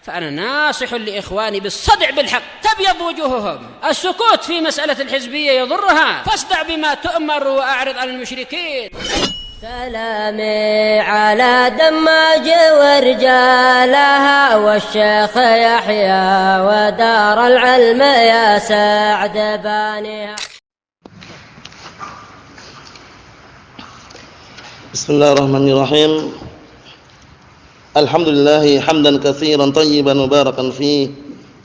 فأنا ناصح لإخواني بالصدع بالحق، تبيض وجوههم. السكوت في مسألة الحزبية يضرها، فاصدع بما تؤمر وأعرض عن المشركين. سلامي على دماج ورجالها والشيخ يحيى ودار العلم يا سعد بانيها. بسم الله الرحمن الرحيم. الحمد لله حمدا كثيرا طيبا مباركا فيه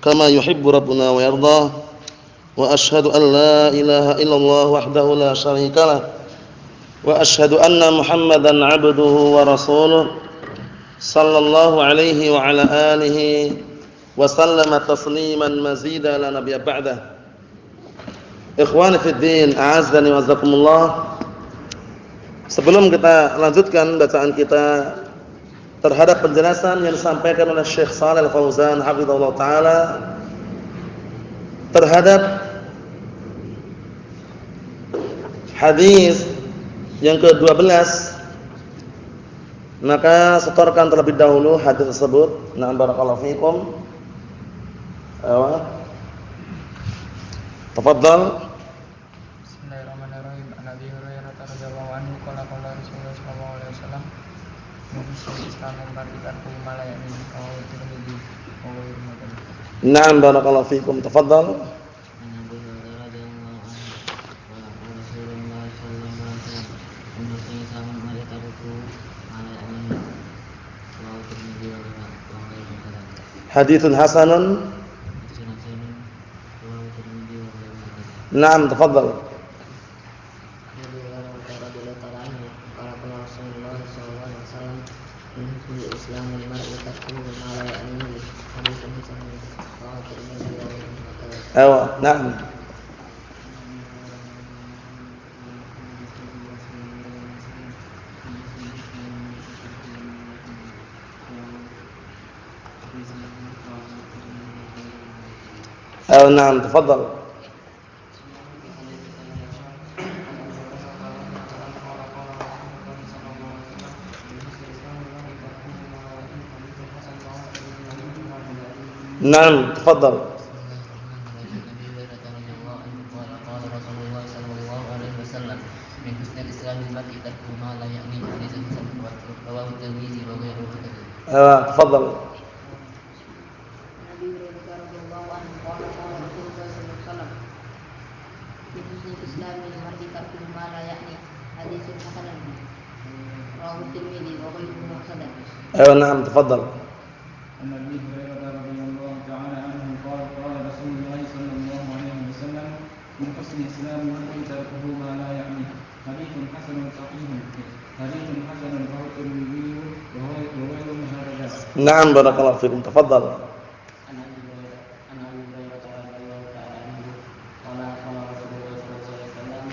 كما يحب ربنا ويرضاه، وأشهد أن لا إله إلا الله وحده لا شريك له، وأشهد أن محمدا عبده ورسوله صلى الله عليه وعلى آله وسلم تسليما مزيدا لا نبي بعده. Ikhwani fid din, a'azzani wa azzakumullah. Sebelum kita lanjutkan bacaan kita terhadap penjelasan yang disampaikan oleh Syekh Shalih Al-Fauzan hafizahullah taala terhadap hadis yang ke-12, maka setorkan terlebih dahulu hadis tersebut. Na'am barakallahu fikum. Tafadhal. Bismillahirrahmanirrahim. An Abi Hurairah radhiyallahu anhu qala qala Rasulullah sallallahu alaihi wasallam musul Islam mar'ikan malaya min qaul Tirmidzi wa ghairuhu. Na'am barakallahu fikum. Tafadhal. Haditsun hasanun. Naam, tafadhal. Ayo, naam. أو نعم تفضل. نعم تفضل. تفضل. أيوة نعم تفضل. عن أبي هريرة رضي الله تعالى عنه قال قال رسول الله صلى الله عليه وسلم من حسن الإسلام المرء تركه ما لا يعنيه. حديث حسن صحيح. حديث حسن رواه الترمذي وغيره هذا. نعم بارك الله فيكم. تفضل. عن أبي هريرة رضي الله تعالى عنه قال قال رسول الله صلى الله عليه وسلم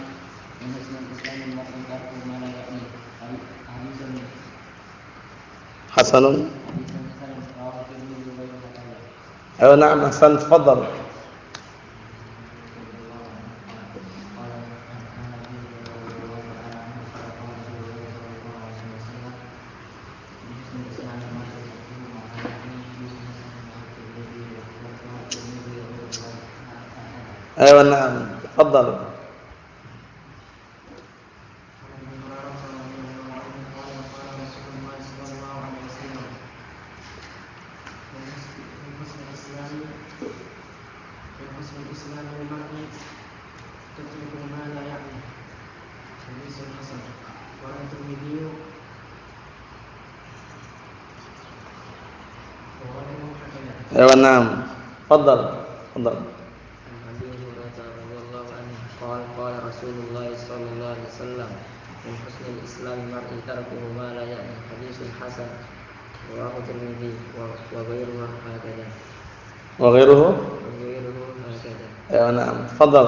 من حسن الإسلام المرء تركه ما لا يعنيه. حسن. أيوة نعم أحسن. تفضل. أيوة نعم تفضل. أيوة نعم تفضل. تفضل. قال رسول الله صلى الله عليه وسلم من حسن الإسلام المرء تركه ما لا يعنيه. حديث حسن رواه الترمذي وغيره هكذا. وغيره هكذا. أيوة نعم تفضل.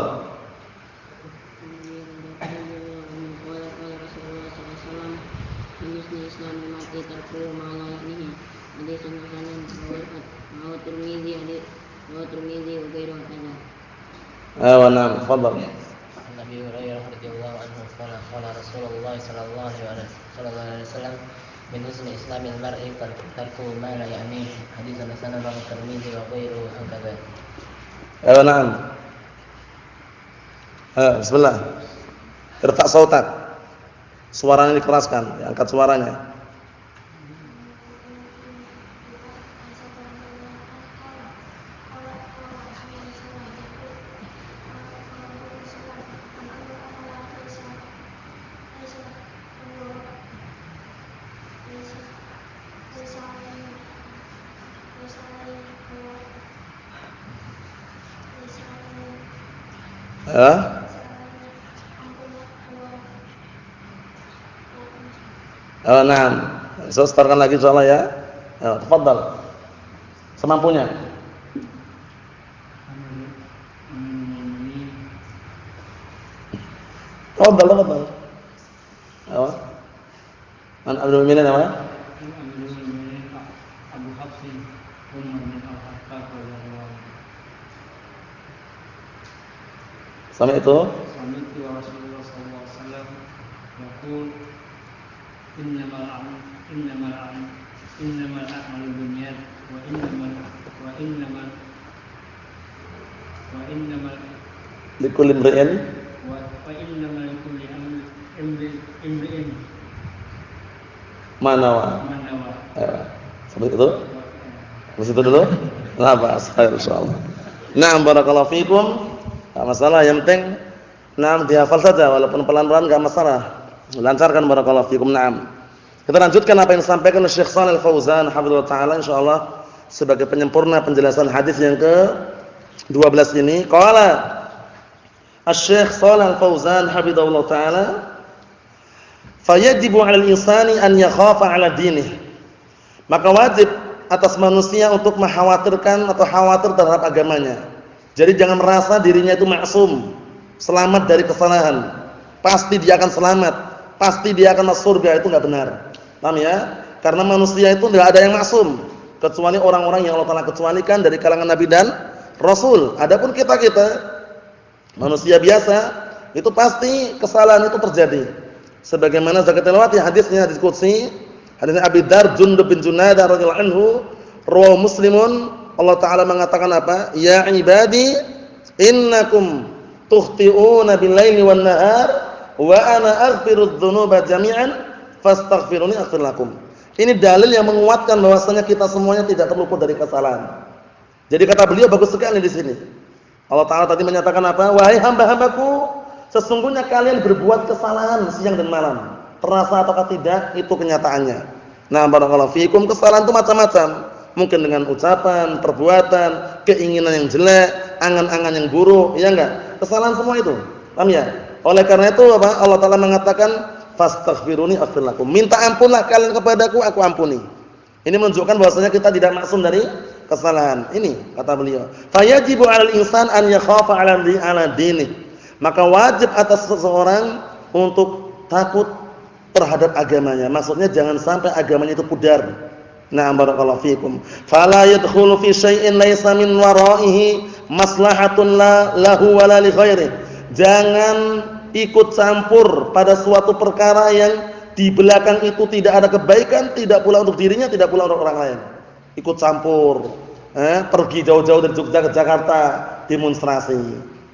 أيوة نعم تفضل. عن أبي هريرة رضي الله عنه قال قال رسول الله صلى الله عليه وسلم من min husni islamil mar'i tarku ma la ya'ni. Hadits hasan rawahu Tirmidzi wa ghairuhu hakadha. Na'am. Bismillah. Irfa' sautak. Suaranya dikeraskan, angkat suaranya. Na'am. Saya startkan lagi insyaallah ya. Tafadhal. Semampunya. Tafadhal. Man Abdul Mu'minin apa? Abu Hafsin Umar bin Al-Khattab radhiyallahu anhu. Sampai itu. Sami'tu Rasulullah sallallahu alaihi wasallam yaqul innamal a'malu binniyat wa innamal Likulli imri'in imri'in manawa. Sampai itu. Di situ dulu. Nah, bahas insyaallah. Na'am, barakallahu fikum. Enggak masalah, yang penting na'am dihafal saja walaupun pelan-pelan enggak masalah. Lancarkan barakallahu fikum. Na'am. Kita lanjutkan apa yang disampaikan oleh Syekh Shalal Fauzan hafizallahu taala insyaallah sebagai penyempurna penjelasan hadis yang ke-12 ini. Qala Asy-Syaikh Shalal Fauzan hafizallahu taala fayajibu 'alal insani an yakhafa 'ala dinih. Maka wajib atas manusia untuk mengkhawatirkan atau khawatir terhadap agamanya. Jadi jangan merasa dirinya itu maksum, selamat dari kesalahan. Pasti dia akan selamat, pasti dia akan masuk surga, itu enggak benar. Paham ya? Karena manusia itu enggak ada yang maksum kecuali orang-orang yang Allah Taala kecualikan dari kalangan nabi dan rasul. Adapun kita manusia biasa, itu pasti kesalahan itu terjadi. Sebagaimana sudah kita lewati hadisnya, hadis qudsi, hadisnya Abi Dzar Jundub bin Junadah radhiyallahu anhu, rawahu Muslimun, Allah Taala mengatakan apa? Ya ibadi, innakum tukhti'una bil-laili wan-nahar wa ana aghfirudz dzunuba jami'an fastaghfiruni aghfir lakum. Ini dalil yang menguatkan bahwasanya kita semuanya tidak terluput dari kesalahan. Jadi kata beliau bagus sekali di sini. Allah Taala tadi menyatakan apa? Wahai hamba-hambaku, sesungguhnya kalian berbuat kesalahan siang dan malam. Terasa ataukah tidak, itu kenyataannya. Nah, barakallahu fiikum, kesalahan itu macam-macam. Mungkin dengan ucapan, perbuatan, keinginan yang jelek, angan-angan yang buruk, ya enggak? Kesalahan semua itu. Paham ya? Oleh karena itu apa? Allah Taala mengatakan fastaghfiruni aghfir lakum. Minta ampunlah kalian kepadaku, aku ampuni. Ini menunjukkan bahwasanya kita tidak maksum dari kesalahan. Ini kata beliau. Fayajibu 'alal insan an yakhafa 'ala dinih. Maka wajib atas seseorang untuk takut terhadap agamanya. Maksudnya jangan sampai agamanya itu pudar. Na'am barakallahu fikum. Fala yadkhulu fi syai'in laysa min wara'ihi maslahatun lahu wala li ghairihi. Jangan ikut campur pada suatu perkara yang di belakang itu tidak ada kebaikan, tidak pula untuk dirinya, tidak pula untuk orang lain. Ikut campur, pergi jauh-jauh dari Jogja ke Jakarta demonstrasi.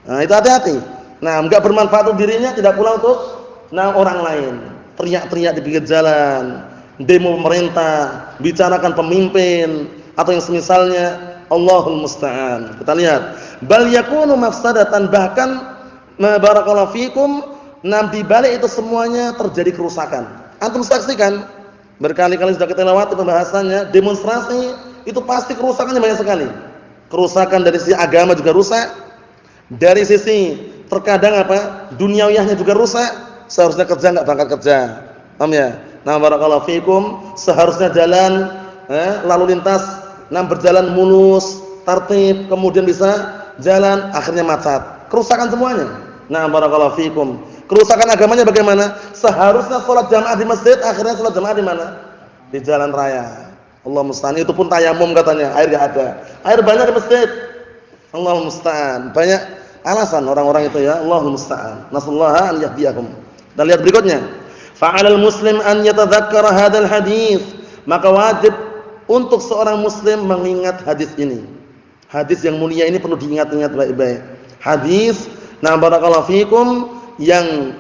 Nah, itu hati-hati. Nah, enggak bermanfaat untuk dirinya, tidak pula untuk orang lain. Teriak-teriak di pinggir jalan, demo pemerintah, bicarakan pemimpin atau yang semisalnya, Allahul musta'an. Kita lihat, bal yakunu mafsadatan, bahkan barakallahu fikum, di balik itu semuanya terjadi kerusakan. Antum saksikan berkali-kali sudah kita lewati pembahasannya, demonstrasi itu pasti kerusakannya banyak sekali. Kerusakan dari sisi agama juga rusak, dari sisi terkadang duniawiyahnya juga rusak. Seharusnya kerja enggak berangkat kerja. Paham ya? Nah, barakallahu fikum, seharusnya jalan lalu lintas berjalan mulus, tertib, kemudian bisa jalan, akhirnya macet. Kerusakan semuanya. Nah, barakallahu fikum. Kerusakan agamanya bagaimana? Seharusnya sholat jamaah di masjid, akhirnya sholat jamaah di mana? Di jalan raya. Allah musta'an. Itu pun tayamum katanya, air enggak ada. Air banyak di masjid. Allah musta'an. Banyak alasan orang-orang itu ya. Allah musta'an. Nasallaha an yahdiyakum. Dan lihat berikutnya. Fa'alal muslim an yatadzakkara hadzal hadits, maka wajib untuk seorang muslim mengingat hadis ini. Hadis yang mulia ini perlu diingat-ingat baik-baik. Hadis barakallahu fikum yang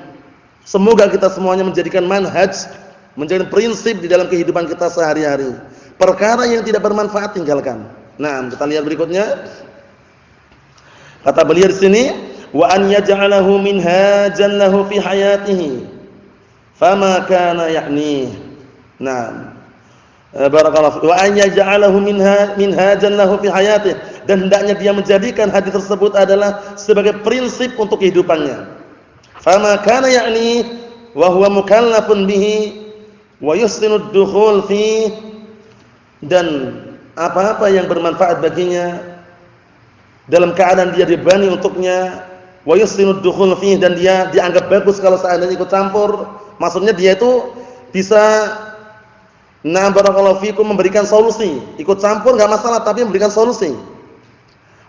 semoga kita semuanya menjadikan manhaj, menjadikan prinsip di dalam kehidupan kita sehari-hari. Perkara yang tidak bermanfaat tinggalkan. Nah, kita lihat berikutnya. Kata beliau di sini, wa an yaj'alahu minhajan lahu fi hayatihi. Fama kana ya'ni. Nah, barakallahu wa an yaj'alahu minhajan lahu fi hayatihi, dan hendaknya dia menjadikan hadis tersebut adalah sebagai prinsip untuk kehidupannya. Fama kana ya'ni wa huwa mukallafun bihi wa yusinu ad-dukhul fi, dan apa-apa yang bermanfaat baginya dalam keadaan dia dibani untuknya, wa yusinu ad-dukhul fi, dan dia dianggap bagus kalau seandainya ikut campur. Maksudnya dia itu bisa barakallahu fikum memberikan solusi. Ikut campur enggak masalah, tapi memberikan solusi.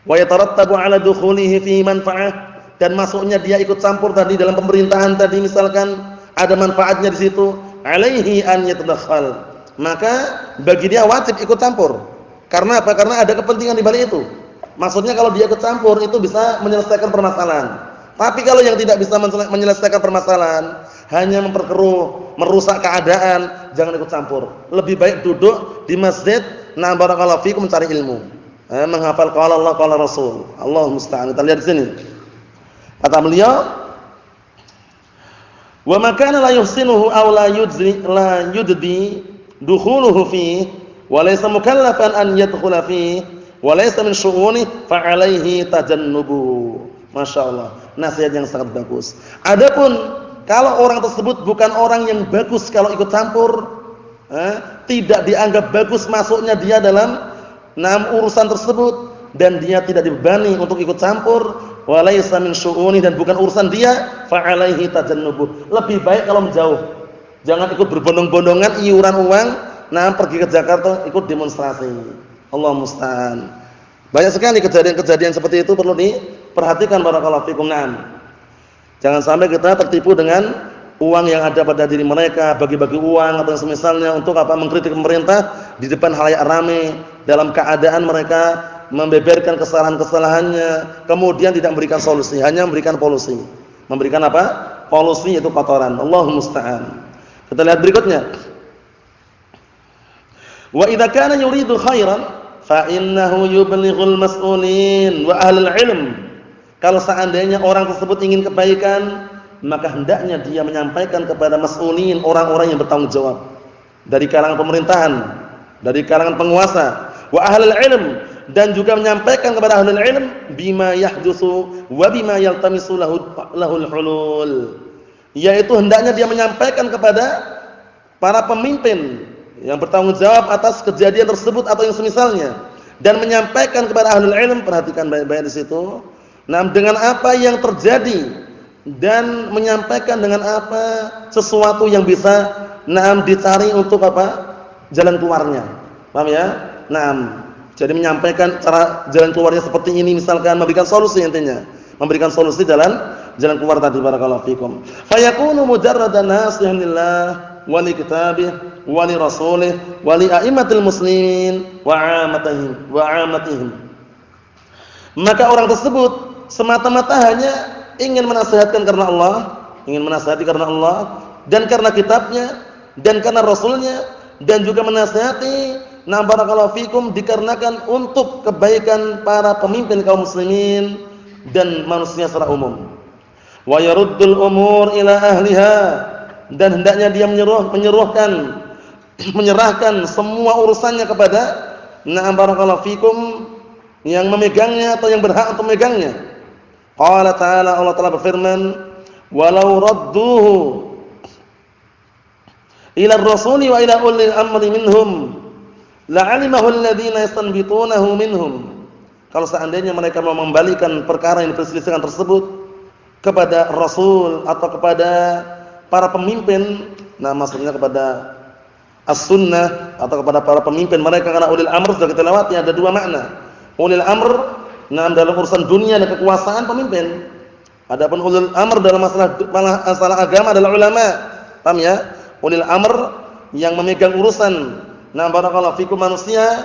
Wa yatarattabu ala dukhulihi fi manfa'ah, dan masuknya dia ikut campur tadi dalam pemerintahan tadi misalkan ada manfaatnya di situ, alaihi an yatadakhal, maka bagi dia wajib ikut campur. Karena apa? Karena ada kepentingan di balik itu. Maksudnya kalau dia ikut campur itu bisa menyelesaikan permasalahan. Tapi kalau yang tidak bisa menyelesaikan permasalahan, hanya memperkeruh, merusak keadaan, jangan ikut campur. Lebih baik duduk di masjid, barakallahu fikum, mencari ilmu. Menghafal qala Allah qala Rasul. Allahu musta'an. Kita lihat di sini. Kata beliau, wa ma kana la yuhsinuhu aw la yuddi dukhuluhu fi wa laysa mukallafan an yadkhula fi wa laysa min syu'uni fa alayhi tajannubu. Masyaallah, nasihat yang sangat bagus. Adapun kalau orang tersebut bukan orang yang bagus kalau ikut campur, tidak dianggap bagus masuknya dia dalam urusan tersebut, dan dia tidak dibebani untuk ikut campur, walaysa min syu'uni, dan bukan urusan dia, fa alaihi tajannubu. Lebih baik kalau menjauh. Jangan ikut berbondong-bondongan iuran uang, pergi ke Jakarta ikut demonstrasi. Allah musta'an. Banyak sekali kejadian-kejadian seperti itu perlu diperhatikan barakallahu fikum. Jangan sampai kita tertipu dengan uang yang ada pada diri mereka, bagi-bagi uang atau semisalnya untuk mengkritik pemerintah di depan khalayak ramai dalam keadaan mereka membeberkan kesalahan-kesalahannya, kemudian tidak memberikan solusi, hanya memberikan polusi. Memberikan apa? Polusi, yaitu kotoran. Allahumma musta'an. Kita lihat berikutnya. Wa idza kana yuridu khairan fa innahu yublighul mas'ulin wa ahlul ilm. Kalau seandainya orang tersebut ingin kebaikan, maka hendaknya dia menyampaikan kepada mas'ulin, orang-orang yang bertanggung jawab dari kalangan pemerintahan, dari kalangan penguasa, wa ahlul ilm, dan juga menyampaikan kepada ahlul ilm bima yahdutsu wa bima yaltamisu lahul hulul, yaitu hendaknya dia menyampaikan kepada para pemimpin yang bertanggung jawab atas kejadian tersebut atau yang semisalnya, dan menyampaikan kepada ahlul ilm, perhatikan baik-baik di situ, dengan apa yang terjadi, dan menyampaikan dengan apa sesuatu yang bisa dicari untuk jalan keluarnya. Paham ya? Jadi menyampaikan cara jalan keluarnya seperti ini, misalkan memberikan solusi, intinya memberikan solusi jalan keluar tadi. Barakallahu fikum. Fayakunu mujarradan nasihan lillah wa li kitabih wa li rasulih wa li a'immatil muslimin wa 'ammatihim. Maka orang tersebut semata-mata hanya ingin menasihatkan karena Allah, ingin menasihati karena Allah dan karena kitabnya dan karena rasulnya, dan juga menasihati barakallahu fikum dikarenakan untuk kebaikan para pemimpin kaum muslimin dan manusia secara umum. Wa yaruddul umur ila ahliha, dan hendaknya dia menyerahkan semua urusannya kepada barakallahu fikum yang memegangnya atau yang berhak untuk memegangnya. Qala ta'ala, Allah Ta'ala berfirman, walau radduhu ila ar-rasuli wa ila ulil amri minhum la'alimahu alladhina yastanbitunahu minhum. Kalau seandainya mereka mau membalikan perkara yang diperselisihkan tersebut kepada Rasul atau kepada para pemimpin, maksudnya kepada as-sunnah atau kepada para pemimpin mereka, karena ulil amr sudah kita lewati, ada dua makna. Ulil amr dalam urusan dunia dan kekuasaan pemimpin. Adapun ulil amr dalam masalah agama adalah ulama. Paham ya? Ulil amr yang memegang urusan. Nah, barakallahu fikum manusia,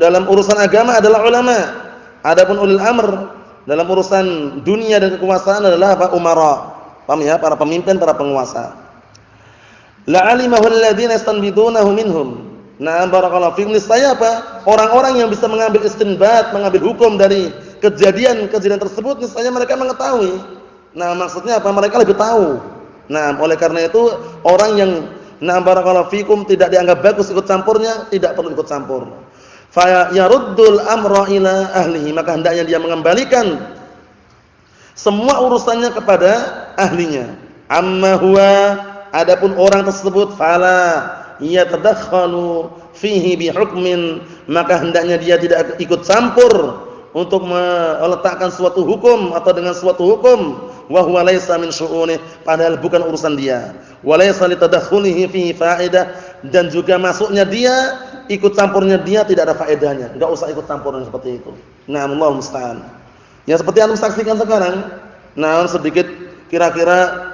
dalam urusan agama adalah ulama. Adapun ulil amr dalam urusan dunia dan kekuasaan adalah apa? Umara. Paham ya? Para pemimpin, para penguasa. La'alimahu alladziina yastanbidunahu minhum. Nah, barakallahu fikum, niscaya apa? Orang-orang yang bisa mengambil istinbat, mengambil hukum dari kejadian-kejadian tersebut, niscaya mereka mengetahui. Nah, maksudnya apa? Mereka lebih tahu. Nah, oleh karena itu orang yang barakallahu fikum tidak dianggap bagus ikut campurnya, tidak perlu ikut campur. Fa yaruddul amra ila ahlihi, maka hendaknya dia mengembalikan semua urusannya kepada ahlinya. Amma huwa, adapun orang tersebut fala yatadakhalu fihi bi hukmin, maka hendaknya dia tidak ikut campur untuk meletakkan suatu hukum atau dengan suatu hukum, wa huwa laysa min syu'unih, padahal bukan urusan dia. Wa laysa litadakhulihi fihi faedah, dan juga masuknya dia, ikut campurnya dia tidak ada faedahnya. Enggak usah ikut campur seperti itu. Nah, Allahu musta'an. Ya seperti yang saksikan sekarang. Nah, sedikit kira-kira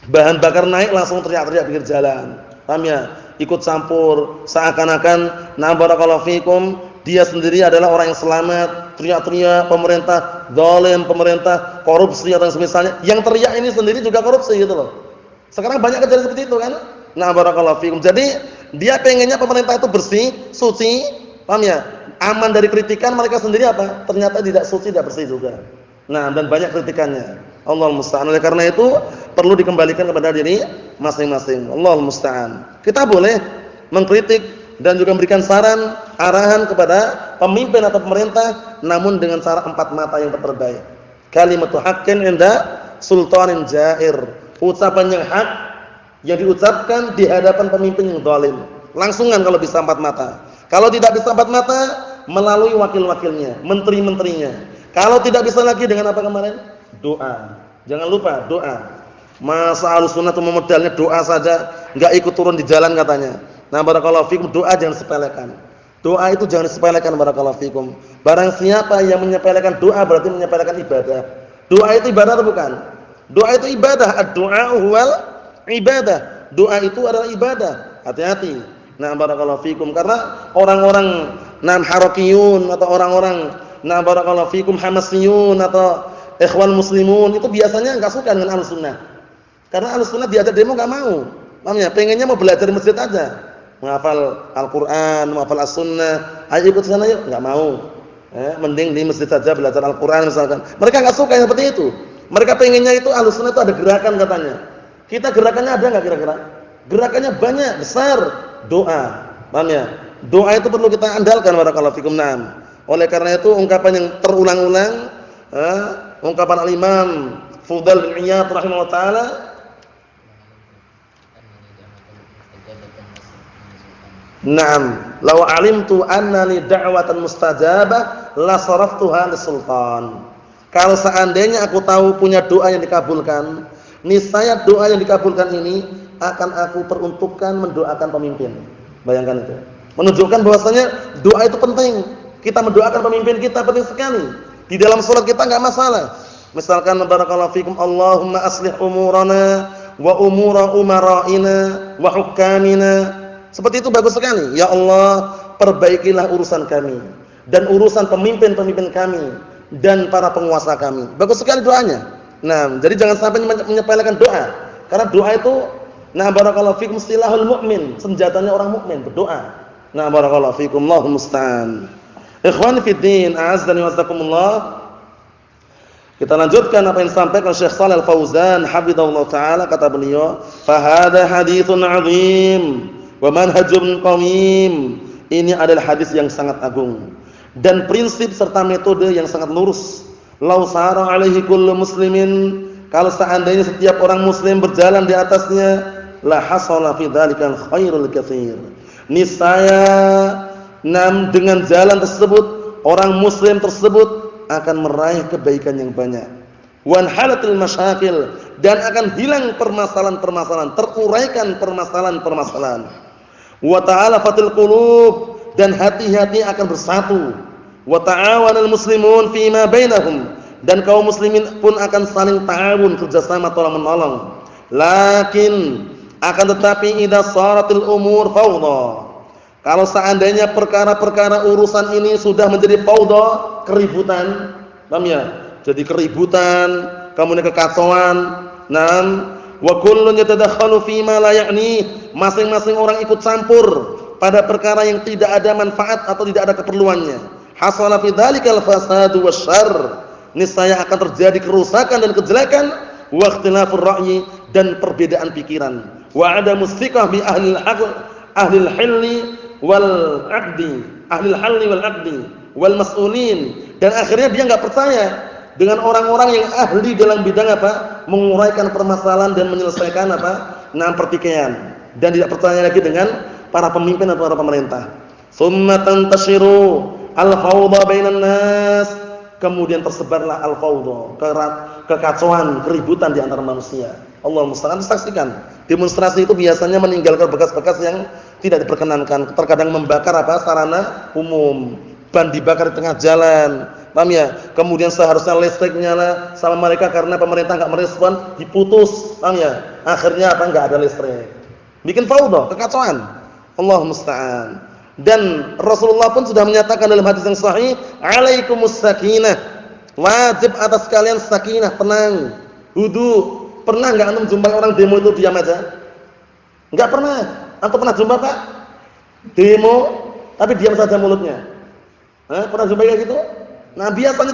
bahan bakar naik langsung teriak-teriak pinggir jalan. Paham ya? Ikut campur seakan-akan barakallahu fikum dia sendiri adalah orang yang selamat, teriak-teriak pemerintah zalim, pemerintah korupsi atau semisalnya. Yang teriak ini sendiri juga korupsi gitu loh. Sekarang banyak kejadian seperti itu kan? Nah, barakallahu fikum. Jadi dia pengennya pemerintah itu bersih, suci, paham ya? Aman dari kritikan, mereka sendiri apa? Ternyata tidak suci, tidak bersih juga. Nah, dan banyak kritikannya. Allahul musta'an. Oleh karena itu perlu dikembalikan kepada diri masing-masing. Allahul musta'an. Kita boleh mengkritik dan juga memberikan saran, arahan kepada pemimpin atau pemerintah, namun dengan cara empat mata yang terbaik. Kalimatu haqqin inda sultanin jair. Ucapan yang hak yang diucapkan di hadapan pemimpin yang zalim. Langsungan kalau bisa empat mata. Kalau tidak bisa empat mata, melalui wakil-wakilnya, menteri-menterinya. Kalau tidak bisa lagi dengan apa kemarin? Doa. Jangan lupa doa. Masa Ahlussunnah itu memodalnya doa saja, enggak ikut turun di jalan katanya. Nah, barakallahu fikum, doa jangan sepelekan. Doa itu jangan disepelekan, barakallahu fikum. Barang siapa yang menyepelekan doa berarti menyepelekan ibadah. Doa itu ibadah atau bukan? Doa itu ibadah. Ad-du'a huwal ibadah. Doa itu adalah ibadah. Hati-hati. Nah, barakallahu fikum, karena orang-orang harakiyun atau orang-orang barakallahu fikum hamasiyun atau ikhwan muslimun itu biasanya enggak suka dengan Ahlussunnah. Karena Ahlussunnah diajak demo enggak mau. Paham ya? Pengennya mau belajar di masjid aja. Menghafal Al-Qur'an, menghafal As-Sunnah. Ayo ikut sana yuk, enggak mau. Mending di masjid saja belajar Al-Qur'an misalkan. Mereka enggak suka yang seperti itu. Mereka pengennya itu Ahlussunnah itu ada gerakan katanya. Kita gerakannya ada enggak kira-kira? Gerakannya banyak, besar. Doa. Paham ya? Doa itu perlu kita andalkan, barakallahu fikum. Oleh karena itu ungkapan yang terulang-ulang, ungkapan al-Imam Fudail bin Iyad rahimahullah taala, "Na'am, law 'alimtu anna li da'watan mustajabah la saraftuha lis-sultan." Kalau seandainya aku tahu punya doa yang dikabulkan, niscaya doa yang dikabulkan ini akan aku peruntukkan mendoakan pemimpin. Bayangkan itu. Menunjukkan bahwasanya doa itu penting. Kita mendoakan pemimpin kita penting sekali. Di dalam salat kita enggak masalah. Misalkan barakallahu fikum, Allahumma aslih umurana wa umura umara'ina wa hukamina. Seperti itu bagus sekali. Ya Allah, perbaikilah urusan kami dan urusan pemimpin-pemimpin kami dan para penguasa kami. Bagus sekali doanya. Nah, jadi jangan sampai menyepelekan doa. Karena doa itu barakallahu fikum silahul mukmin, senjatanya orang mukmin berdoa. Barakallahu fikum, Allahumma musta'an. Ikhwani fid din, a'azzani wa azakumullah. Kita lanjutkan apa yang disampaikan Syekh Shalih Al-Fauzan hafizahullah taala. Kata beliau, "Fa hadza haditsun 'azim wa manhajun qawim." Ini adalah hadis yang sangat agung dan prinsip serta metode yang sangat lurus. Lau sara alaihi kullu muslimin, kalau seandainya setiap orang muslim berjalan di atasnya, la hasala fi dzalikal khairul katsir. Niscaya dengan jalan tersebut orang muslim tersebut akan meraih kebaikan yang banyak. Wan halatil masyakil, dan akan hilang permasalahan-permasalahan, teruraikan permasalahan-permasalahan. Wa ta'alafatil qulub, dan hati-hati akan bersatu. Wa ta'awanal muslimun fima bainahum, dan kaum muslimin pun akan saling ta'awun, kerjasama tolong menolong. Lakin akan tetapi idza sharatil umur fawdha. Kalau seandainya perkara-perkara urusan ini sudah menjadi fawdha, keributan, paham ya? Jadi keributan, kemudian kekacauan, wa kullun yatadakhalu fi ma la ya'ni, masing-masing orang ikut campur pada perkara yang tidak ada manfaat atau tidak ada keperluannya. Hasala fi dzalikal fasadu wasyarr, niscaya akan terjadi kerusakan dan kejelekan, wa ikhtilafur ra'yi, dan perbedaan pikiran, wa adamus thiqah bi ahli al-hilli wal 'aqdi, ahli al-halli wal 'aqdi wal mas'ulin, dan akhirnya dia enggak percaya dengan orang-orang yang ahli dalam bidang apa? Menguraikan permasalahan dan menyelesaikan apa? Pertikaian, dan tidak percaya lagi dengan para pemimpin atau para pemerintah. Summa tantashiru al-fawdha bainan nas, kemudian tersebarlah al-fawdha, kekacauan, keributan di antara manusia. Allah musta'an. Saksikan, demonstrasi itu biasanya meninggalkan bekas-bekas yang tidak diperkenankan. Terkadang membakar apa? Sarana umum, ban dibakar di tengah jalan. Paham ya? Kemudian seharusnya listrik nyala sama mereka karena pemerintah enggak merespon, diputus. Paham ya? Akhirnya apa? Enggak ada listrik. Bikin fawdha, kekacauan. Allah musta'an. Dan Rasulullah pun sudah menyatakan dalam hadis yang sahih, "Alaikumus sakinah." Wajib atas kalian sakinah, tenang, hudu. Pernah enggak antum jumpai orang demo itu diam aja? Enggak pernah. Antum pernah jumpa Pak? Demo tapi diam saja mulutnya. Pernah jumpa kayak gitu? Nah, biasanya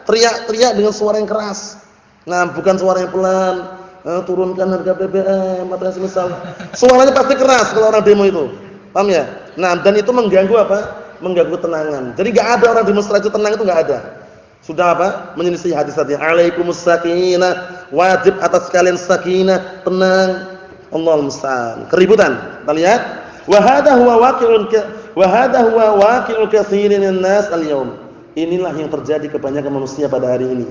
teriak-teriak dengan suara yang keras. Nah, bukan suara yang pelan. Turunkan harga BBM atau semisal. Suaranya pasti keras kalau orang demo itu. Paham ya? Nah, dan itu mengganggu apa? Mengganggu ketenangan. Jadi enggak ada orang demonstrasi tenang itu enggak ada. Sudah apa? Menyelisih hadis tadi. Alaikumus sakinah, wajib atas kalian sakinah, tenang. Allahu musta'an. Keributan. Kita lihat, wa hadha huwa waqi'ul katsirin nas al-yaum. Inilah yang terjadi kebanyakan manusia pada hari ini.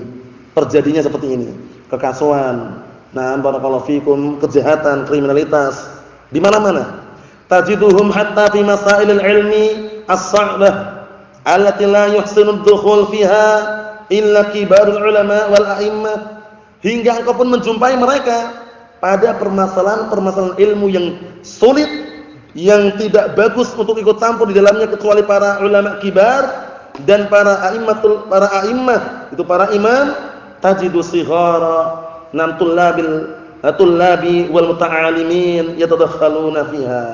Terjadinya seperti ini. Kekacauan. Nah, barakallahu fikum, kejahatan, kriminalitas di mana-mana. Tajiduhum hatta fi masailil ilmi as-sa'bah allati la yuhsinu ad-dukhul fiha illa kibarul ulama wal a'immah. Hingga engkau pun menjumpai mereka pada permasalahan ilmu yang sulit, yang tidak bagus untuk ikut campur di dalamnya kecuali para ulama kibar dan para a'immah, itu para imam. Tajidu sighara tullabi wal muta'alimin yatadakhaluna fiha.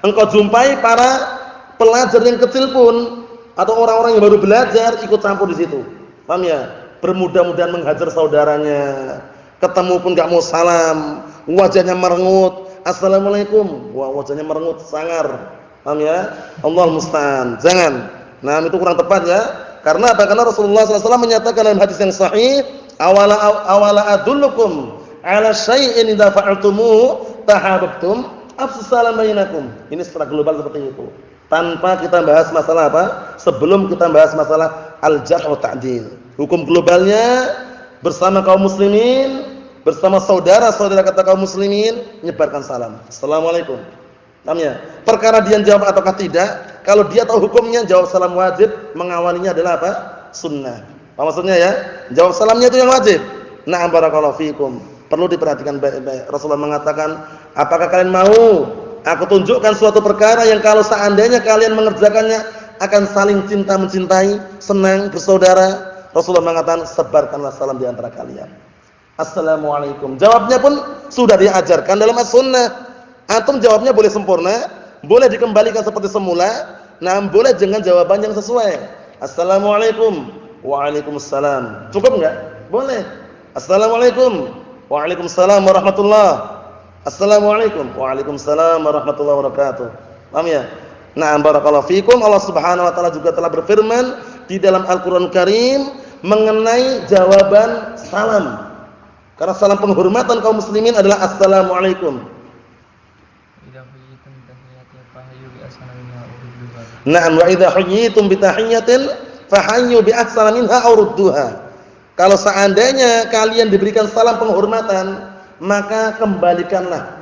Engkau jumpai para pelajar yang kecil pun atau orang-orang yang baru belajar ikut campur di situ. Paham ya? Bermudah-mudahan menghajar saudaranya. Ketemu pun enggak mau salam, wajahnya merengut. Assalamualaikum. Wah, wajahnya merengut, sangar. Paham ya? Allah musta'an. Jangan. Nah, itu kurang tepat ya. Karena apa? Karena Rasulullah SAW menyatakan dalam hadis yang sahih, awala adullukum ala syai'in idza fa'altumuhu tahabbtum afsus salam bainakum. Ini secara global seperti itu. Tanpa kita bahas masalah apa? Sebelum kita bahas masalah al-jarh wa ta'dil. Hukum globalnya bersama kaum muslimin, bersama saudara-saudara kata kaum muslimin, menyebarkan salam. Assalamualaikum. Paham ya? Perkara dia jawab ataukah tidak, kalau dia tahu hukumnya, jawab salam wajib, mengawalinya adalah apa? Sunnah. Apa maksudnya ya? Jawab salamnya itu yang wajib. Na'am barakallahu fikum. Perlu diperhatikan baik-baik. Rasulullah mengatakan, apakah kalian mau aku tunjukkan suatu perkara yang kalau seandainya kalian mengerjakannya akan saling cinta mencintai, senang, bersaudara? Rasulullah mengatakan, sebarkanlah salam di antara kalian. Assalamualaikum. Jawabnya pun sudah diajarkan dalam as-sunnah. Antum jawabnya boleh sempurna, boleh dikembalikan seperti semula. Nah, boleh dengan jawaban yang sesuai. Assalamualaikum. Waalaikumsalam. Cukup enggak? Boleh. Assalamualaikum. Waalaikumsalam warahmatullahi. Assalamualaikum. Waalaikumsalam warahmatullahi wabarakatuh. Paham ya? Nah, barakallahu fikum. Allah Subhanahu wa taala juga telah berfirman di dalam Al-Qur'an Karim mengenai jawaban salam. Karena salam penghormatan kaum muslimin adalah assalamualaikum. Na'am, wa idza huyyitum bi tahiyyatin fahayyu bi ahsana minha aw rudduha. Kalau seandainya kalian diberikan salam penghormatan, maka kembalikanlah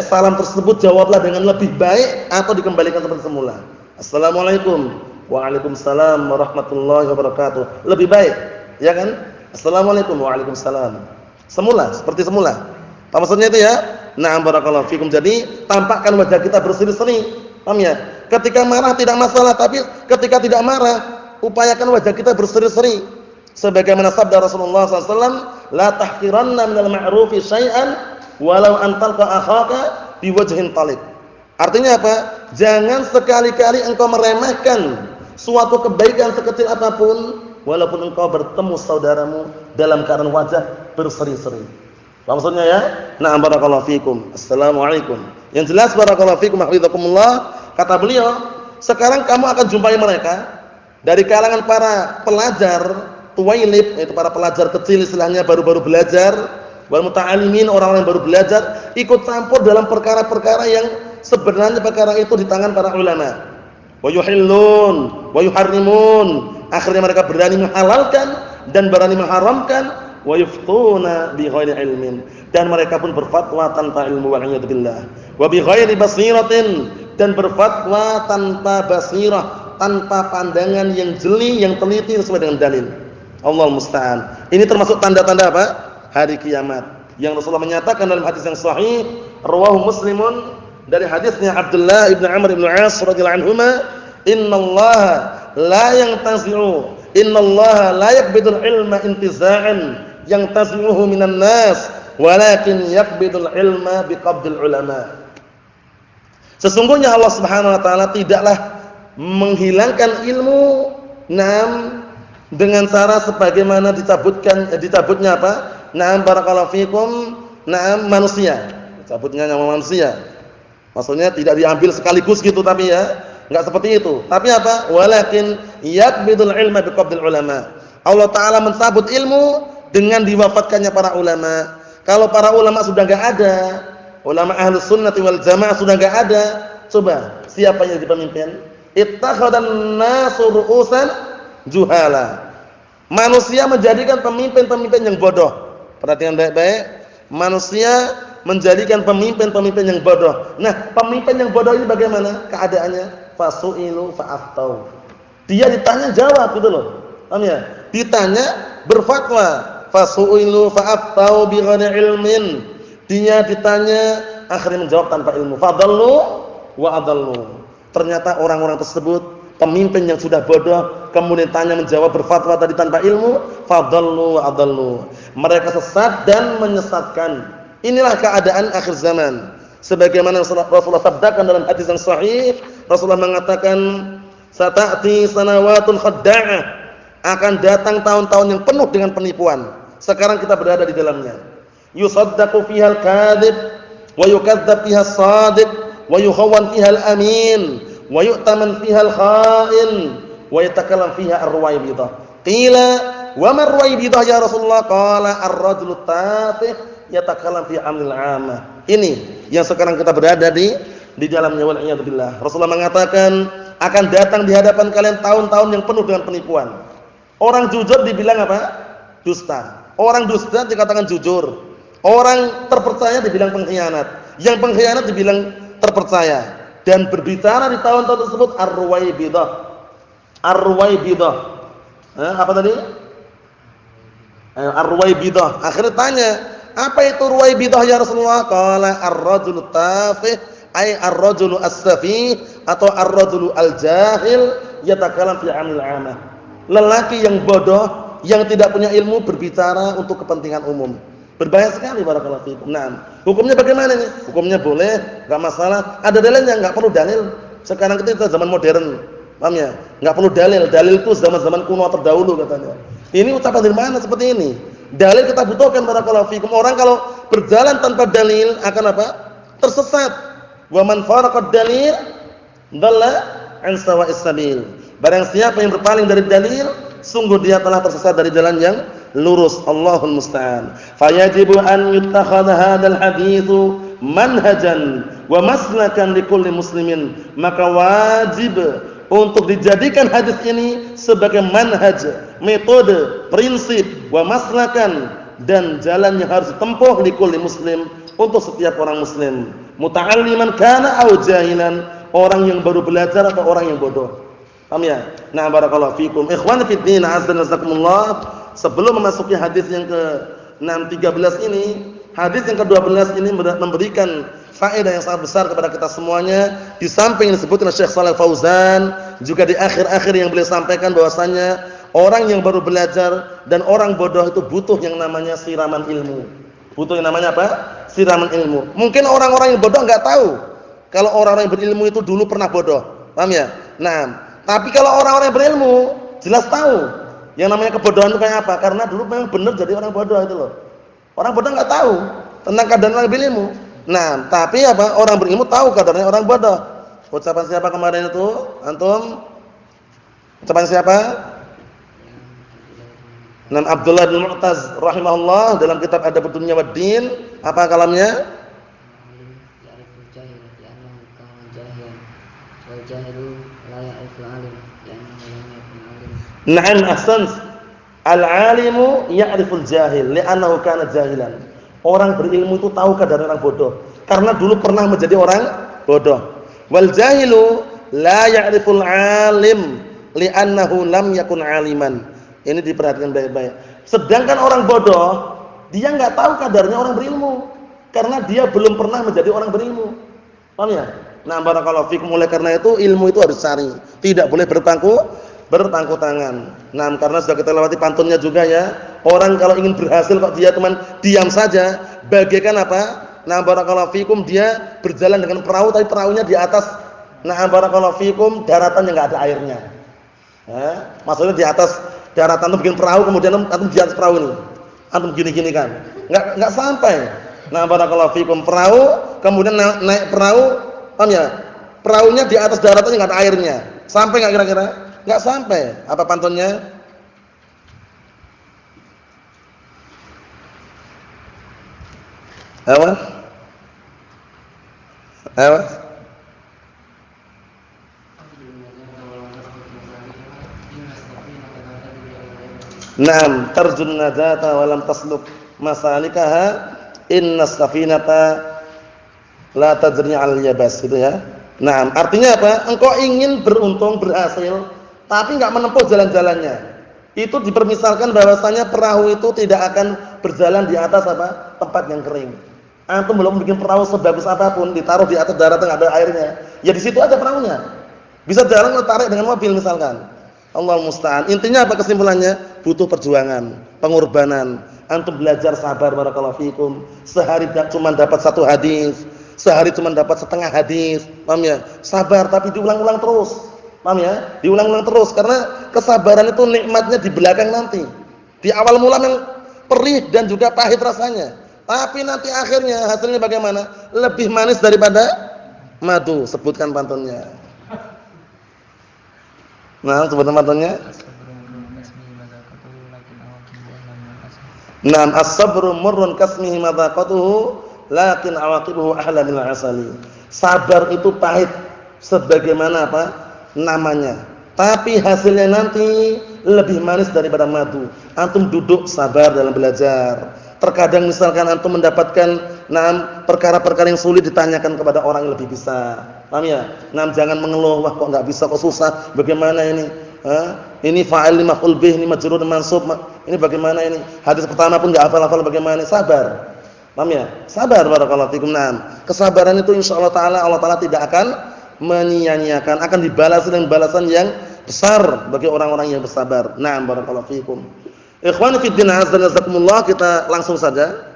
salam tersebut, jawablah dengan lebih baik atau dikembalikan seperti semula. Assalamualaikum. Waalaikumsalam warahmatullahi wabarakatuh. Lebih baik, ya kan? Assalamualaikum. Waalaikumsalam. Semula, seperti semula. Apa maksudnya itu ya? Na'am barakallahu fikum. Jadi tampakkan wajah kita berseri-seri. Paham ya? Ketika marah tidak masalah, tapi ketika tidak marah, upayakan wajah kita berseri-seri. Sebagaimana sabda Rasulullah SAW, la tahqiranna minal ma'rufi syai'an walau an talqa akhaka biwajhin talib. Artinya apa? Jangan sekali-kali engkau meremehkan suatu kebaikan sekecil apapun walaupun engkau bertemu saudaramu dalam keadaan wajah berseri-seri. Apa maksudnya ya? Na'am barakallahu fikum. Assalamualaikum. Yang jelas barakallahu fikum hafizakumullah, kata beliau, sekarang kamu akan jumpai mereka dari kalangan para pelajar tuwailib, yaitu para pelajar kecil istilahnya, baru-baru belajar, wal muta'allimin, orang-orang yang baru belajar, ikut campur dalam perkara-perkara yang sebenarnya perkara itu di tangan para ulama. Wa yuhillun wa yuharrimun, akhirnya mereka berani menghalalkan dan berani mengharamkan, wa yuftuna bi ghairi ilmin, dan mereka pun berfatwa tanpa ilmu, wal a'yadu billah, wa bi ghairi basiratin, dan berfatwa tanpa basirah, tanpa pandangan yang jeli, yang teliti sesuai dengan dalil. Allah musta'an. Ini termasuk tanda-tanda apa? Hari kiamat. Yang Rasulullah menyatakan dalam hadis yang sahih, rawahu Muslimun, dari hadisnya Abdullah ibn Amr ibn As radhiyallahu anhuma, innallaha la yantazi'u, innallaha la yaqbidul ilma intiza'an yantazi'uhu minan nas, walakin yaqbidul ilma biqabdil ulama. Sesungguhnya Allah Subhanahu wa taala tidaklah menghilangkan ilmu dengan cara sebagaimana dicabutnya apa? Barakallahu fikum, manusia. Cabutnya nyawa manusia. Maksudnya tidak diambil sekaligus gitu, tapi ya, enggak seperti itu. Tapi apa? Walakin yaqbidul ilma biqabdil ulama. Allah taala mencabut ilmu dengan diwafatkannya para ulama. Kalau para ulama sudah enggak ada, ulama ahlus sunnati wal jamaah sudah enggak ada, coba siapa yang jadi pemimpin? Ittakhadhan nasu ru'usan juhala. Manusia menjadikan pemimpin-pemimpin yang bodoh. Perhatikan baik-baik. Manusia menjadikan pemimpin-pemimpin yang bodoh. Nah, pemimpin yang bodoh ini bagaimana keadaannya? Fasu'ilu fa'aftau. Dia ditanya jawab gitu loh. Paham ya? Ditanya berfatwa. Fasu'ilu fa'aftau bighairi ilmin. Dia ditanya akhirnya menjawab tanpa ilmu. Fadallu wa adallu. Ternyata orang-orang tersebut pemimpin yang sudah bodoh, kemudian tanya menjawab berfatwa tadi tanpa ilmu, fadallu wa adallu. Mereka sesat dan menyesatkan. Inilah keadaan akhir zaman. Sebagaimana Rasulullah sabdakan dalam hadis yang sahih, Rasulullah mengatakan, "Sata'ti sanawatun khadda'ah." Akan datang tahun-tahun yang penuh dengan penipuan. Sekarang kita berada di dalamnya. Yusaddaqu fiha al-kadhib wa yukadzdzab fiha as-shadiq wa yukhawwan fiha al-amin wa yu'taman fiha al-kha'in wa yatakallam fiha ar-ruwaybidah. Qila wa ma ar-ruwaybidah ya Rasulullah? Qala ar-rajulu tafih yatakallam fi amril 'amah. Ini yang sekarang kita berada di dalamnya, wal a'yadu billah. Rasulullah mengatakan akan datang di hadapan kalian tahun-tahun yang penuh dengan penipuan. Orang jujur dibilang apa? Dusta. Orang dusta dikatakan jujur. Orang terpercaya dibilang pengkhianat. Yang pengkhianat dibilang terpercaya. Dan berbicara di tahun-tahun tersebut ar-ruwaybidah. Ar-ruwaybidah. Apa tadi? Ar-ruwaybidah. Akhirnya tanya, apa itu ruwaybidah ya Rasulullah? Qala ar-rajulu tafih, ay ar-rajulu as-safih, atau ar-rajulu al-jahil yatakallam fi amril 'amah. Lelaki yang bodoh, yang tidak punya ilmu berbicara untuk kepentingan umum. Berbahaya sekali barakallahu fikum. Nah, hukumnya bagaimana nih? Hukumnya boleh, enggak masalah. Ada dalilnya, enggak perlu dalil. Sekarang kita zaman modern. Paham ya? Enggak perlu dalil. Dalil itu zaman-zaman kuno terdahulu katanya. Ini ucapan dari mana seperti ini? Dalil kita butuhkan barakallahu fikum. Orang kalau berjalan tanpa dalil akan apa? Tersesat. Wa man faraqad dalil dhalla an sawa'is sabil. Barang siapa yang berpaling dari dalil, sungguh dia telah tersesat dari jalan yang lurus. Allahul musta'an. Fayajibu an yuttakhadha hadzal haditsu manhajan wa maslakan likulli muslimin. Maka wajib untuk dijadikan hadis ini sebagai manhaj, metode, prinsip, wa maslakan, dan jalan yang harus ditempuh likulli muslim, untuk setiap orang muslim. Muta'alliman kana aw jahilan, orang yang baru belajar atau orang yang bodoh. Paham ya? Nah, barakallahu fikum. Ikhwan fid din, azza wa jazakumullah. Sebelum memasuki hadis yang ke-613 ini, hadis yang ke-12 ini memberikan faedah yang sangat besar kepada kita semuanya. Di samping yang disebutkan oleh Syekh Shalal Fauzan, juga di akhir-akhir yang beliau sampaikan bahwasanya orang yang baru belajar dan orang bodoh itu butuh yang namanya siraman ilmu. Butuh yang namanya apa? Siraman ilmu. Mungkin orang-orang yang bodoh enggak tahu kalau orang-orang yang berilmu itu dulu pernah bodoh. Paham ya? Nah, tapi kalau orang-orang yang berilmu jelas tahu yang namanya kebodohan itu kayak apa. Karena dulu memang benar jadi orang bodoh itu loh. Orang bodoh enggak tahu tentang keadaan orang berilmu. Nah, tapi apa? Orang berilmu tahu kadarnya orang bodoh. Ucapan siapa kemarin itu? Antum? Ucapan siapa? Nan Abdullah bin Mu'taz rahimahullah dalam kitab Adab Dunya wad Din, apa kalamnya? Na'am ahsant. Al-'alimu ya'riful jahil li'annahu kana jahilan. Orang berilmu itu tahu keadaan orang bodoh karena dulu pernah menjadi orang bodoh. Wal jahilu la ya'riful 'alim li'annahu lam yakun 'aliman. Ini diperhatikan baik-baik. Sedangkan orang bodoh, dia enggak tahu kadarnya orang berilmu karena dia belum pernah menjadi orang berilmu. Paham ya? Nah, barakallahu fikum. Oleh karena itu ilmu itu harus cari, tidak boleh berpangku tangan. Nah, karena sudah kita lewati pantunnya juga ya. Orang kalau ingin berhasil kok dia teman diam saja, bagaikan apa? Nah, barakallahu fikum, dia berjalan dengan perahu tapi perahunya di atas, nah barakallahu fikum, daratan yang enggak ada airnya. Maksudnya di atas daratan itu bikin perahu, kemudian antum di atas perahu ini. Antum gini-gini kan. Enggak sampai. Nah, barakallahu fikum, perahu, kemudian naik perahu, paham ya? Perahunya di atas daratan yang enggak ada airnya. Sampai enggak kira-kira? Enggak sampai. Apa pantunnya? Apa? Naam, tarjun najata wa lam tasluk masalikaha innas safinata la tajri 'alal yabas, gitu ya. Naam, artinya apa? Engkau ingin beruntung, berhasil, tapi enggak menempuh jalan-jalannya. Itu dipermisalkan bahwasanya perahu itu tidak akan berjalan di atas apa? Tempat yang kering. Antum belum bikin perahu sebagus apapun, ditaruh di atas daratan enggak ada airnya. Ya di situ aja perahunya. Bisa jalan kalau tarik dengan mobil misalkan. Allah musta'an. Intinya apa kesimpulannya? Butuh perjuangan, pengorbanan. Antum belajar sabar, barakallahu fikum. Sehari cuma dapat 1 hadis, sehari cuma dapat setengah hadis. Paham ya? Sabar tapi diulang-ulang terus. Paham ya? Diulang-ulang terus karena kesabaran itu nikmatnya di belakang nanti. Di awal mula memang perih dan juga pahit rasanya. Tapi nanti akhirnya hasilnya bagaimana? Lebih manis daripada madu. Sebutkan pantunnya. Nah, sebutkan pantunnya. Naam, as-sabru murrun kasmihi madaqatuhu lakin awaqibuhu ahla min al-asali. Sabar itu pahit sebagaimana apa? Namanya. Tapi hasilnya nanti lebih manis daripada madu. Antum duduk sabar dalam belajar. Terkadang misalkan antum mendapatkan perkara-perkara yang sulit ditanyakan kepada orang yang lebih bisa. Paham ya? Jangan mengeluh, wah kok enggak bisa, kok susah. Bagaimana ini? Ini fa'il maf'ul bih, ini majrur dan mansub. Ini bagaimana ini? Hadis pertama pun enggak hafal-hafal bagaimana? Sabar. Paham ya? Sabar, barakallahu fikum. Kesabaran itu insyaallah taala Allah taala tidak akan menyia-nyiakan, akan dibalas dengan balasan yang besar bagi orang-orang yang bersabar. Barakallahu fikum. Ikhwani fi din, azza wa jazakumullah, kita langsung saja.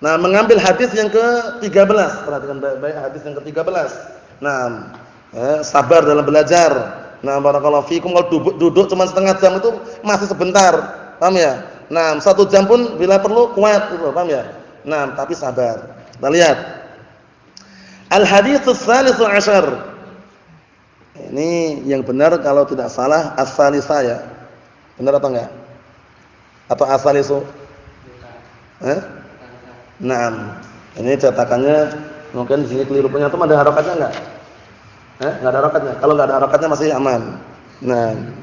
Mengambil hadis yang ke-13. Perhatikan baik-baik hadis yang ke-13. Sabar dalam belajar. Barakallahu fikum. Kalau duduk cuma setengah jam itu masih sebentar. Paham ya? 1 jam pun bila perlu kuat gitu, paham ya? Tapi sabar. Kita lihat. Al-hadits ats-tsalits asyar. Ini yang benar kalau tidak salah as-salisah ya. Benar atau enggak? Atau as-salisu? Ini cetakannya mungkin di sini keliru, punya tuh ada harokatnya enggak? Enggak ada harokatnya. Kalau enggak ada harokatnya masih aman.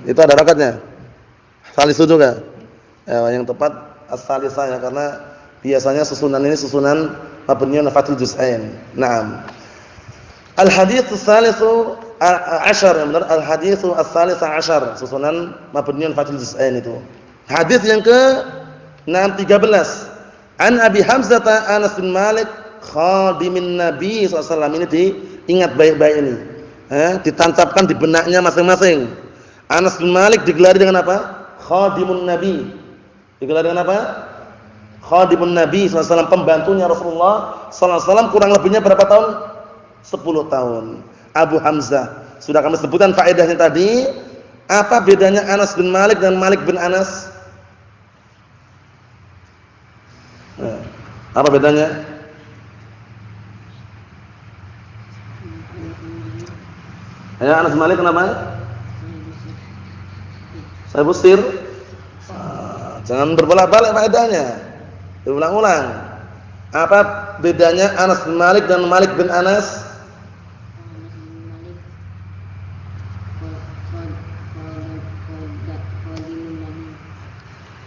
Itu ada harokatnya. Salisu juga. Yang tepat as-salisah ya, karena biasanya susunan ini susunan mabniun fathul juz'ain. Al-hadits ats-tsalisu asyar, benar, al-hadits ats-tsalisa asyar, susunan mabniun fathul juz'ain itu. Hadis yang ke-13. An Abi Hamzah Anas bin Malik khadimin Nabi SAW. Ini diingat baik-baik ini. Ditancapkan di benaknya masing-masing. Anas bin Malik digelari dengan apa? Khadimun Nabi. Digelari dengan apa? Khadimun Nabi SAW, pembantunya Rasulullah SAW. Kurang lebihnya berapa tahun? 10 tahun. Abu Hamzah. Sudah kami sebutkan faedahnya tadi. Apa bedanya Anas bin Malik dan Malik bin Anas? Apa bedanya? Ya, Anas bin Malik kenapa? Saya busir. Jangan berbolak-balik faedahnya. Diulang-ulang. Apa bedanya Anas bin Malik dan Malik bin Anas?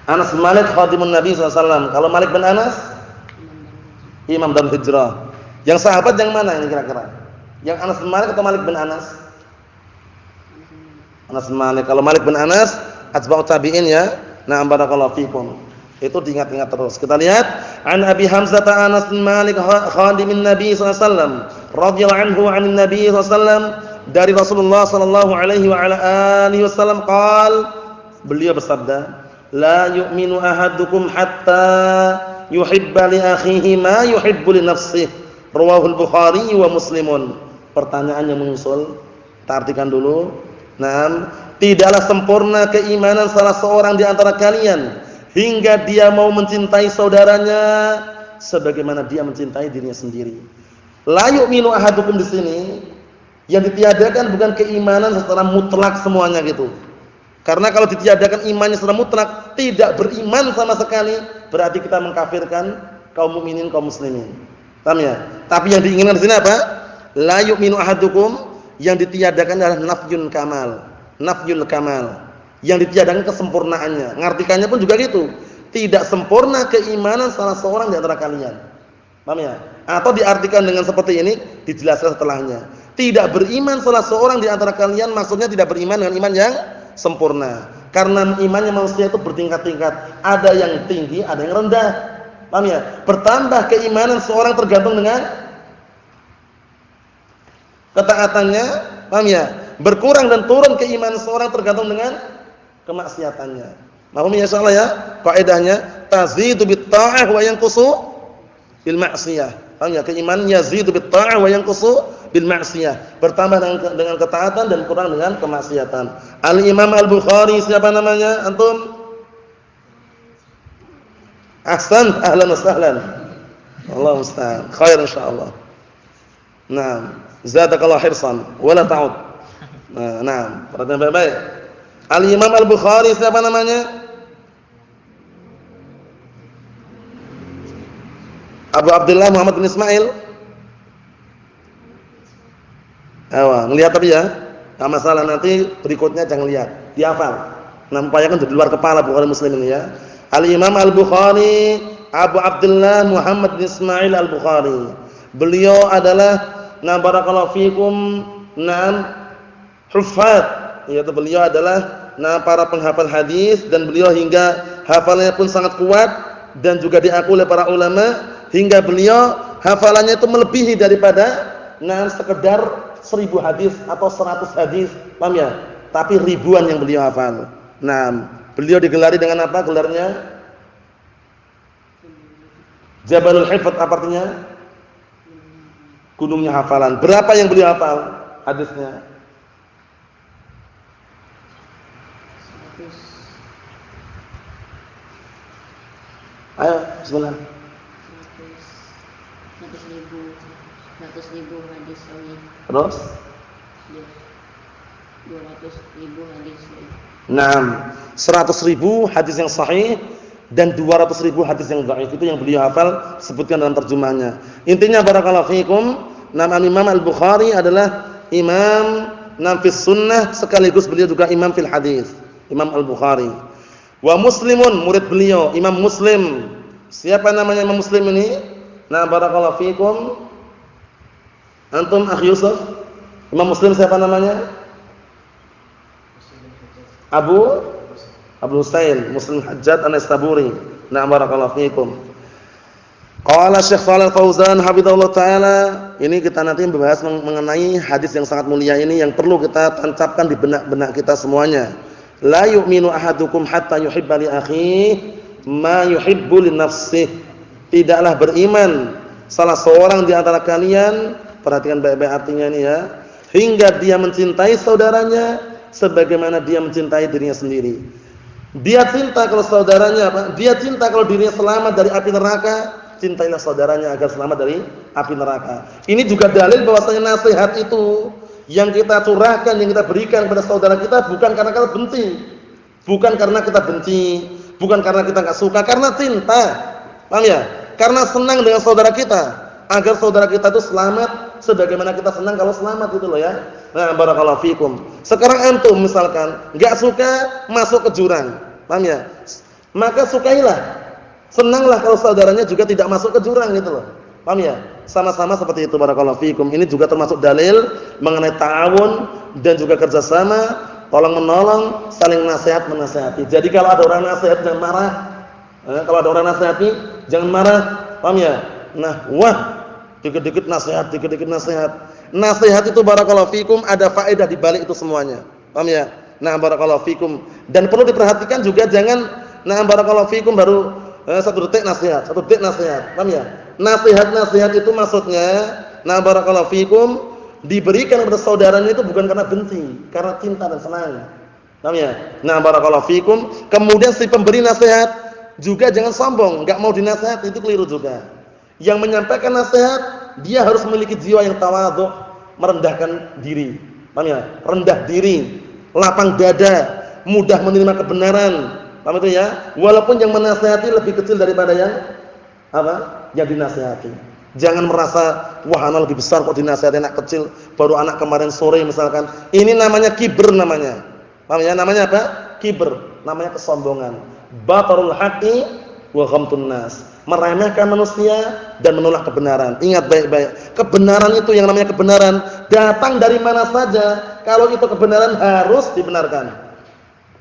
Anas bin Malik khadimun Nabi SAW. Kalau Malik bin Anas imam dan hijrah. Yang sahabat yang mana ini kira-kira? Yang Anas bin Malik atau Malik bin Anas? Anas bin Malik. Kalau Malik bin Anas atba'ut tabi'in ya. Na'am barakallahu fikum. Itu diingat-ingat terus. Kita lihat an Abi Hamzah Anas bin Malik khadimin Nabi SAW radhiyallahu anhu 'anil Nabi SAW, dari Rasulullah sallallahu alaihi wa ala alihi wasallam qaal, beliau bersabda, la yu'minu ahadukum hatta yuhibba li akhihi ma yuhibbu li nafsihi. Rawahul Bukhari wa Muslimun. Pertanyaan yang mengusul, kita artikan dulu. Naam, tidaklah sempurna keimanan salah seorang di antara kalian hingga dia mau mencintai saudaranya sebagaimana dia mencintai dirinya sendiri. La yu'minu ahadukum di sini yang ditiadakan bukan keimanan secara mutlak semuanya gitu. Karena kalau ditiadakan imannya secara mutlak, tidak beriman sama sekali, berarti kita mengkafirkan kaum mukminin, kaum muslimin. Paham ya? Tapi yang diinginkan di sini apa? La yu'minu ahadukum, yang ditiadakan adalah nafyun kamal. Nafyul kamal. Yang ditiadakan kesempurnaannya. Ngartikannya pun juga gitu. Tidak sempurna keimanan salah seorang di antara kalian. Paham ya? Atau diartikan dengan seperti ini, dijelaskan setelahnya. Tidak beriman salah seorang di antara kalian, maksudnya tidak beriman dengan iman yang sempurna. Karena imannya manusia itu bertingkat-tingkat. Ada yang tinggi, ada yang rendah. Paham ya? Bertambah keimanan seorang tergantung dengan ketaatannya. Paham ya? Berkurang dan turun keimanan seorang tergantung dengan kemaksiatannya. Paham ya insyaallah ya? Kaidahnya tazidu bit ta'ah wa yanqusu bil ma'siyah. Paham ya? Keimanan yazidu bit ta'ah wa yanqusu bil ma'siyah. Bertambah dengan ketaatan dan kurang dengan kemaksiatan. Al-Imam Al-Bukhari siapa namanya? Antum? Ahsan, ahlan wa sahlan. Allahu musta'an. Khair insyaallah. Naam, zadakallahu hirsan wala ta'ud. Naam, perhatian baik-baik. Al-Imam Al-Bukhari siapa namanya? Abu Abdullah Muhammad bin Ismail. Ngelihat tadi ya. Enggak masalah, nanti berikutnya jangan lihat, dihafal. Nah, upayakan di luar kepala Bukhari Muslim ini ya. Al-Imam Al-Bukhari Abu Abdullah Muhammad bin Ismail Al-Bukhari. Beliau adalah barakallahu fikum huffaz. Yaitu beliau adalah para penghafal hadis dan beliau hingga hafalannya pun sangat kuat dan juga diakui oleh para ulama hingga beliau hafalannya itu melebihi daripada sekedar 1000 hadis atau 100 hadis, paham ya? Tapi ribuan yang beliau hafal. Beliau digelari dengan apa gelarnya? Jabalul Hifdz, apa artinya? Gunungnya hafalan. Berapa yang beliau hafal hadisnya? 100. Ayo, bismillah. 100.000 hadis sahih. Terus? 200.000 hadis sahih. 100.000 hadis yang sahih dan 200.000 hadis yang dhaif. Itu yang beliau hafal, sebutkan dalam terjemahnya. Intinya barakallahu fikum, Imam Al-Bukhari adalah imam fis sunnah sekaligus beliau juga imam fil hadis. Imam Al-Bukhari. Wa Muslimun, murid beliau, Imam Muslim. Siapa namanya Imam Muslim ini? Barakallahu fikum. Antum Akh Yusuf? Imam Muslim siapa namanya? Abu Husain Muslim Hajjat An-Naisaburi. Barakallahu fikum. Qala Syekh Shalal Fauzan hafizahullah taala, ini kita nanti membahas mengenai hadis yang sangat mulia ini yang perlu kita tancapkan di benak-benak kita semuanya. La yu'minu ahadukum hatta yuhibba li akhihi ma yuhibbu li nafsihi. Tidaklah beriman salah seorang di antara kalian, perhatikan baik-baik artinya ini ya, hingga dia mencintai saudaranya sebagaimana dia mencintai dirinya sendiri. Dia cinta kalau saudaranya apa? Dia cinta kalau dirinya selamat dari api neraka, cintailah saudaranya agar selamat dari api neraka. Ini juga dalil bahwasanya nasihat itu yang kita curahkan, yang kita berikan kepada saudara kita bukan karena kita benci. Bukan karena kita benci, bukan karena kita enggak suka, karena cinta. Paham ya? Karena senang dengan saudara kita, agar saudara kita itu selamat sebagaimana kita senang kalau selamat gitu loh ya. Nah, barakallahu fikum. Sekarang antum misalkan enggak suka masuk ke jurang. Paham ya? Maka sukailah, senanglah kalau saudaranya juga tidak masuk ke jurang gitu loh. Paham ya? Sama-sama seperti itu barakallahu fikum. Ini juga termasuk dalil mengenai ta'awun dan juga kerjasama, tolong-menolong, saling nasihat menasihati. Jadi kalau ada orang nasihat jangan marah. Kalau ada orang nasihati jangan marah. Paham ya? Nah, dikit-dikit nasihat, dikit-dikit nasihat. Nasihat itu barakallahu fikum ada faedah di balik itu semuanya. Paham ya? Nah, barakallahu fikum. Dan perlu diperhatikan juga jangan barakallahu fikum baru 1 detik nasihat, 1 detik nasihat. Paham ya? Nasihat-nasihat itu maksudnya barakallahu fikum diberikan kepada saudaranya itu bukan karena benci, karena cinta dan senang. Paham ya? Nah, barakallahu fikum. Kemudian si pemberi nasihat juga jangan sombong, enggak mau dinasihati, itu keliru juga. Yang menyampaikan nasihat dia harus memiliki jiwa yang tawadhu, merendahkan diri. Paham ya? Rendah diri, lapang dada, mudah menerima kebenaran. Paham itu ya? Walaupun yang menasihati lebih kecil daripada yang yang dinasihati. Jangan merasa wah anak lebih besar kok dinasihati anak kecil, baru anak kemarin sore misalkan. Ini namanya kibr namanya. Paham ya? Namanya apa? Kibr, namanya kesombongan. Batarul haqqi wa ghamtun nas. Meremehkan manusia dan menolak kebenaran. Ingat baik-baik, kebenaran itu yang namanya kebenaran datang dari mana saja. Kalau itu kebenaran harus dibenarkan.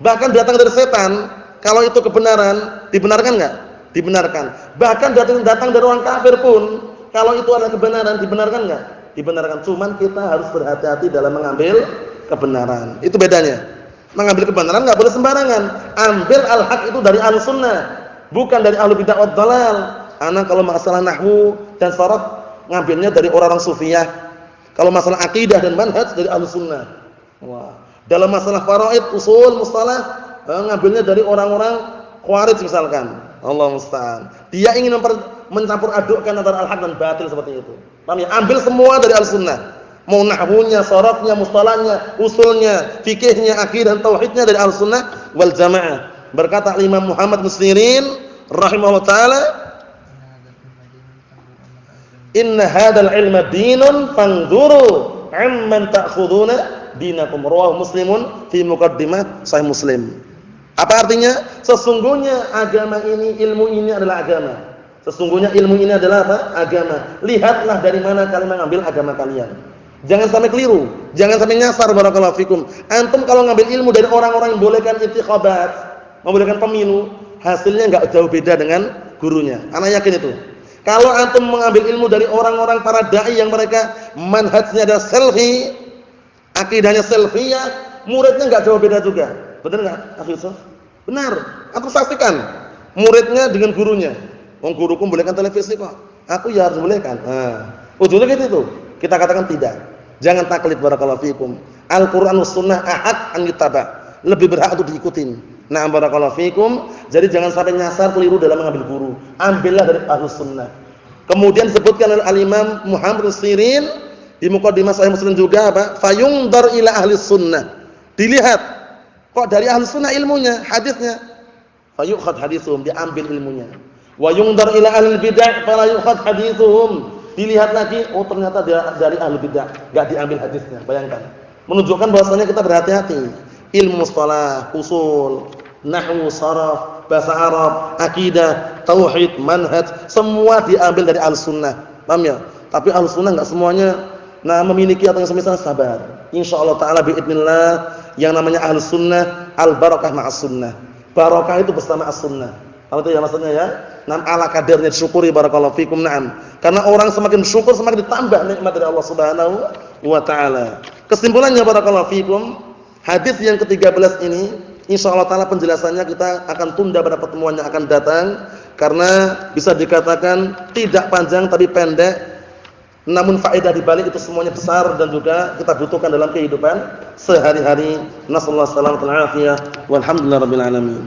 Bahkan datang dari setan, kalau itu kebenaran dibenarkan enggak? Dibenarkan. Bahkan datang dari orang kafir pun, kalau itu adalah kebenaran dibenarkan enggak? Dibenarkan. Cuman kita harus berhati-hati dalam mengambil kebenaran. Itu bedanya. Mengambil kebenaran enggak boleh sembarangan. Ambil al-haq itu dari Ahlussunnah, bukan dari Ahlul Bidah wad Dhalal. Anak kalau masalah nahwu dan sharaf ngambilnya dari orang-orang sufiyah. Kalau masalah akidah dan manhaj dari Ahlussunnah. Wah. Dalam masalah faraid, usul, mustalah ngambilnya dari orang-orang Khawarij misalkan. Allah musta'an. Dia ingin mencampur adukkan antara al-haq dan batil seperti itu. Paham ya? Ambil semua dari Ahlussunnah. Mau nahwunya, sharafnya, mustalahnya, usulnya, fikihnya, akidah dan tauhidnya dari Ahlussunnah wal Jamaah. Berkata Imam Muhammad bin Sirin rahimahullah taala, "Inna hadzal ilma dinun fanzuru amman ta'khuduna dinakum." Rawahu Muslimun fi muqaddimah Sahih Muslim. Apa artinya? Sesungguhnya agama ini, ilmu ini adalah agama. Sesungguhnya ilmu ini adalah apa? Agama. Lihatlah dari mana kalian mengambil agama kalian. Jangan sampai keliru, jangan sampai nyasar barakallahu fikum. Antum kalau ngambil ilmu dari orang-orang yang bolehkan intikhabat, membolehkan pemilu, hasilnya enggak jauh beda dengan gurunya. Anak yakin itu. Kalau antum mengambil ilmu dari orang-orang para dai yang mereka manhajnya adalah selfie, akidahnya selfiyah, muridnya enggak jauh beda juga. Benar enggak, Akhi Yusuf? Benar. Aku saksikan muridnya dengan gurunya. Wong guruku bolehkan televisi kok. Aku ya harus bolehkan. Ujungnya gitu tuh. Kita katakan tidak. Jangan taklid barakallahu fikum. Al-Qur'an was sunnah ahad an yuttaba. Lebih berhak untuk diikutin. Na'am barakallahu fikum. Jadi jangan sampai nyasar keliru dalam mengambil guru. Ambillah dari Ahlus Sunnah. Kemudian disebutkan oleh Al-Imam Muhammad bin Sirin di muqaddimah Sahih Muslim juga apa? Fayundar ila ahli sunnah. Dilihat kok dari Ahlus Sunnah ilmunya, hadisnya. Fayukhad hadithuhum, diambil ilmunya. Wa yundar ila ahli bidah fala yukhad hadithuhum. Dilihat lagi, oh ternyata dari ahli bidah, enggak diambil hadisnya. Bayangkan. Menunjukkan bahwasanya kita berhati-hati. Ilmu mustalah, usul, nahwu, sharaf, bahasa Arab, akidah, tauhid, manhaj, semua diambil dari Ahlussunnah. Paham ya? Tapi Ahlussunnah enggak semuanya memiliki atau yang semisal, sabar. Insyaallah taala biidznillah yang namanya Ahlussunnah al-barakah ma'as sunnah. Barakah itu bersama as-sunnah. Apa itu ya maksudnya ya? Nam ala kadarnya syukuri barakallahu fikum. Naam. Karena orang semakin bersyukur semakin ditambah nikmat dari Allah Subhanahu wa taala. Kesimpulannya barakallahu fikum, hadis yang ke-13 ini insyaallah taala penjelasannya kita akan tunda pada pertemuan yang akan datang karena bisa dikatakan tidak panjang tapi pendek. Namun faedah di balik itu semuanya besar dan juga kita butuhkan dalam kehidupan sehari-hari. Nasallahu alaihi wasallam walhamdulillahirabbil alamin.